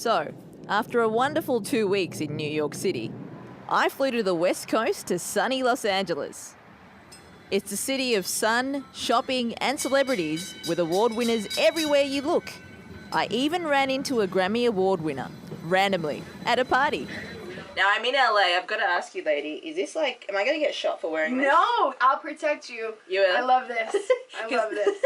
So, after a wonderful 2 weeks in New York City, I flew to the West Coast to sunny Los Angeles. It's a city of sun, shopping and celebrities with award winners everywhere you look. I even ran into a Grammy Award winner, randomly, at a party. Now, I'm in LA. I've got to ask you, lady, is this like, am I going to get shot for wearing this? No, I'll protect you. You will? I love this. I love this.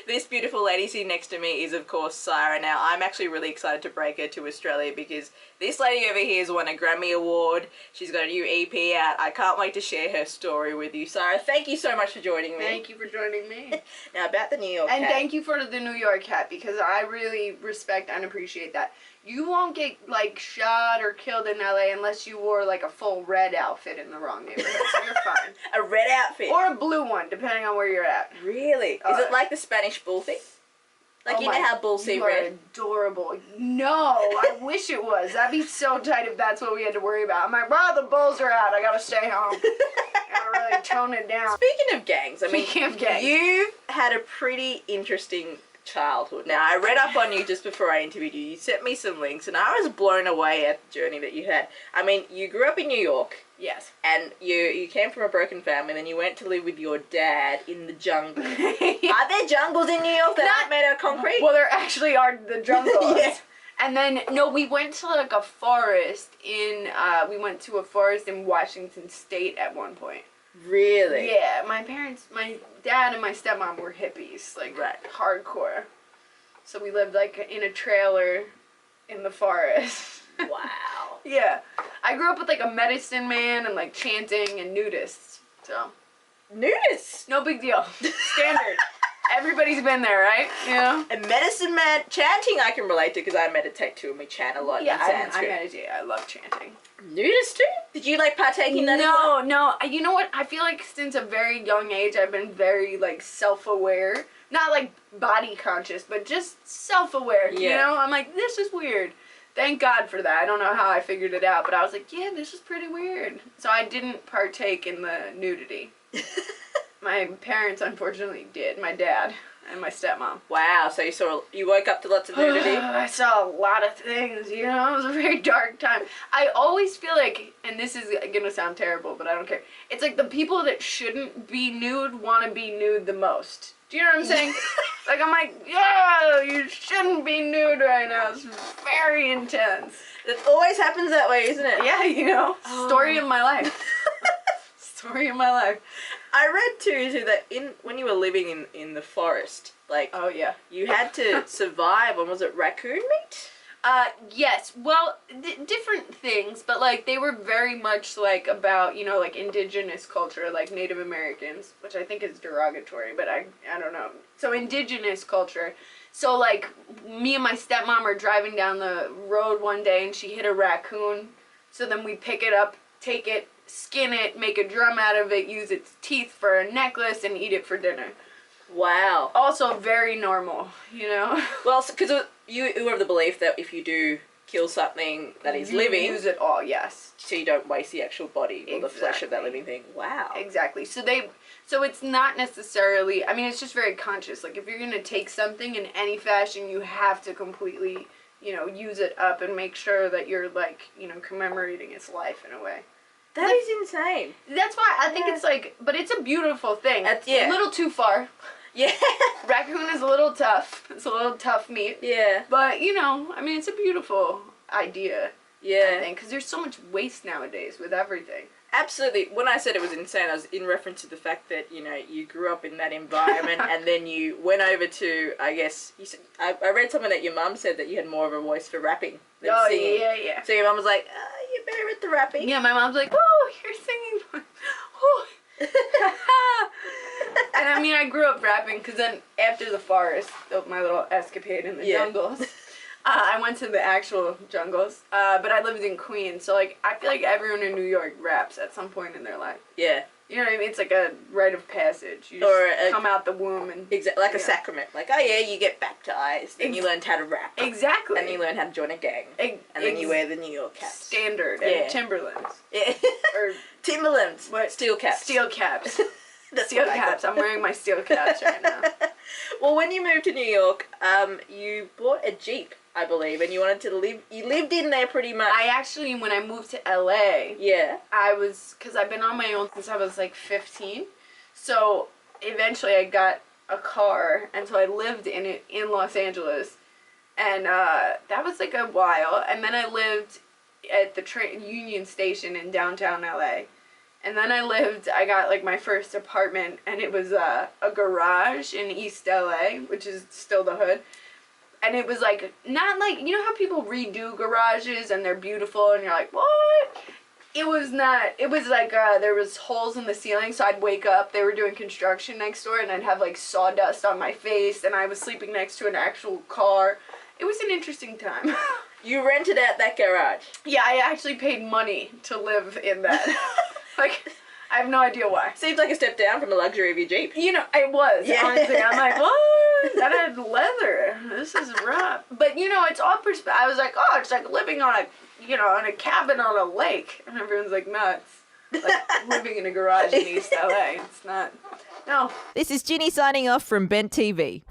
This beautiful lady sitting next to me is, of course, Sirah. Now, I'm actually really excited to break her to Australia because this lady over here has won a Grammy Award. She's got a new EP out. I can't wait to share her story with you. Sirah, thank you so much for joining me. Thank you for joining me. Now, about the New York And hat. thank you for the New York hat because I really respect and appreciate that. You won't get, like, shot or killed in LA unless you wore, like, a full red outfit in the wrong neighborhood, so you're fine. A red outfit? Or a blue one, depending on where you're at. Really? Is it like the Spanish bull thing? Like, you know how bulls see red? Adorable. No, I wish it was. That'd be so tight if that's what we had to worry about. I'm like, bro, the bulls are out. I gotta stay home. Gotta really tone it down. Speaking of gangs, I mean, Speaking of gangs. you had a pretty interesting childhood. Now, I read up on you just before I interviewed you. You sent me some links, and I was blown away at the journey that you had. I mean, you grew up in New York. Yes. And you came from a broken family, and then you went to live with your dad in the jungle. Are there jungles in New York that aren't made out of concrete? Well, there actually are the jungles. Yeah. And then, no, we went to, like, a forest in, we went to a forest in Washington State at one point. Really? Yeah, my dad and my stepmom were hippies, like, hardcore. So we lived, like, in a trailer in the forest. Wow. Yeah. I grew up with, like, a medicine man and, like, chanting and nudists, so. Nudists? No big deal. Standard. Everybody's been there, right? You know? A medicine man. Chanting I can relate to because I meditate too and we chant a lot. Yeah, in I meditate. I love chanting. Nudist too? Did you, like, partake in that as well? No. You know what? I feel like since a very young age, I've been very, like, self-aware. Not, like, body conscious, but just self-aware, you know? I'm like, this is weird. Thank God for that. I don't know how I figured it out, but I was like, yeah, this is pretty weird. So I didn't partake in the nudity. My parents, unfortunately, did. My dad and my stepmom. Wow, so you woke up to lots of nudity? I saw a lot of things, you know? It was a very dark time. I always feel like, and this is gonna sound terrible, but I don't care. It's like the people that shouldn't be nude want to be nude the most. Do you know what I'm saying? Like, I'm like, yeah, you shouldn't be nude right now. It's very intense. It always happens that way, isn't it? Yeah, you know? Story of my life. Story of my life. I read too that when you were living in the forest, like, oh yeah, you had to survive on, was it raccoon meat? Yes. Well, different things, but like they were very much like about, you know, like indigenous culture, like Native Americans, which I think is derogatory, but I don't know. So indigenous culture. So like me and my stepmom are driving down the road one day and she hit a raccoon. So then we pick it up, take it, skin it, make a drum out of it, use its teeth for a necklace, and eat it for dinner. Wow. Also very normal, you know? Well, because you are of the belief that if you do kill something that is living, use it all, yes. So you don't waste the actual body or the flesh of that living thing. Wow. Exactly. So it's not necessarily, I mean, it's just very conscious. Like, if you're going to take something in any fashion, you have to completely, you know, use it up and make sure that you're, like, you know, commemorating its life in a way. That is insane. That's why I think it's like, but it's a beautiful thing. Yeah. A little too far. Yeah. Raccoon is a little tough. It's a little tough meat. Yeah. But, you know, I mean, it's a beautiful idea. Yeah. I think, because there's so much waste nowadays with everything. Absolutely. When I said it was insane, I was in reference to the fact that, you know, you grew up in that environment and then you went over to, I guess, you said, I read something that your mum said that you had more of a voice for rapping than singing. Yeah. So your mum was like, you're better at the rapping. Yeah, my mom's like, oh, you're singing. Oh. And I mean, I grew up rapping because then after the forest, my little escapade in the jungles, I went to the actual jungles, but I lived in Queens, so like I feel like everyone in New York raps at some point in their life. Yeah. You know what I mean? It's like a rite of passage. You just come out the womb and... Exactly, like a sacrament. Like, oh yeah, you get baptized, and you learned how to rap. Exactly. And you learn how to join a gang. And then you wear the New York caps. Standard. And Timberlands. Yeah. Or Timberlands. What? Steel caps. Steel caps. Steel caps. I'm wearing my steel caps right now. Well, when you moved to New York, you bought a Jeep. I believe, and you wanted to live. You lived in there pretty much. I actually, when I moved to LA, Yeah. because I've been on my own since I was like 15. So eventually I got a car, and so I lived in it in Los Angeles. And that was like a while. And then I lived at the Union Station in downtown LA. And then I got like my first apartment, and it was a garage in East LA, which is still the hood. And it was like, not like, you know how people redo garages and they're beautiful and you're like, what? It was not, it was like, there was holes in the ceiling, so I'd wake up, they were doing construction next door, and I'd have like sawdust on my face, and I was sleeping next to an actual car. It was an interesting time. You rented out that garage? Yeah, I actually paid money to live in that. Like, I have no idea why. Seems like a step down from the luxury of your Jeep. You know, it was, Yeah. honestly. I'm like, what? That had leather. This is rough. But, you know, it's all perspective. I was like, oh, it's like living on a cabin on a lake. And everyone's like, nuts. Like, living in a garage in East LA. It's not. No. This is Ginny signing off from Bent TV.